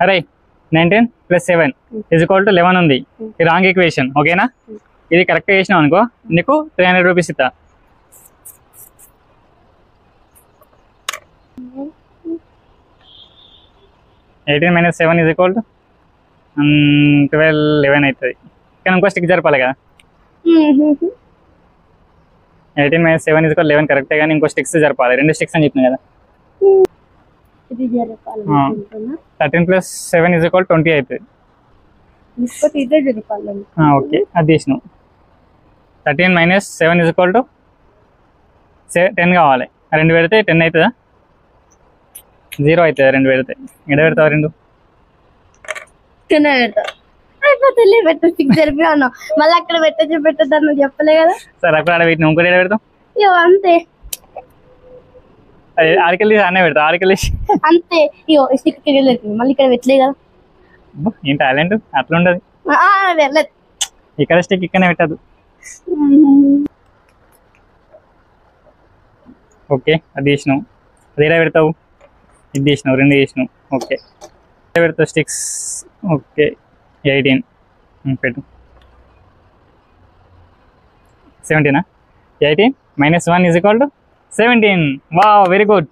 అరే 19 + 7 = 11 ఉంది. ఇది రాంగ్ ఈక్వేషన్. ఓకేనా? ఇది కరెక్ట్ చేసినావు అనుకో నీకు 300 రూపీస్ ఇస్తా. 18 - 7 = 12 11 అవుతుంది. కానీ ఇంకో స్టిక్ జరపాలి కదా. 18 - 7 = 11 కరెక్టే, కానీ ఇంకో స్టిక్స్ జరపాలి. 2 స్టిక్స్ అని చెప్పిన కదా. 13 + 7 = 20 అవుతుంది. ఓకే, అది తీసినావు. 13 - 7 = 10 కావాలి. 2 పెడితే 10 అవుతుందా? 0 అవుతుంది 2 పెడితే. ఎడ పెడతావు 2? మళ్ళీ అక్కడ పెట్టద్దు చెప్పలే కదా. సరే అక్కడ ఆడ పెట్టిన ఇంకోటి ఎడ పెడతావు? అంతే ఆడికెళ్ళి అనే పెడతావు. ఆడికెళ్ళి అంతే. ఇగో స్టిక్ మళ్ళీ ఇక్కడ పెట్టలే కదా. ఏం టాలెంట్ అట్లా ఉండదు. వెళ్ళదు. ఇక్కడ స్టిక్ ఇక్కడనే పెట్టదు. ఓకే, అది తీసినావు. అది ఎలా పెడతావు? ఇది తీసినావు, 2 తీసినావు. ఓకే, పెడతావు స్టిక్స్. ఓకే, 18 పెట్టు. 17 18 - 1 = 17. Wow, very good.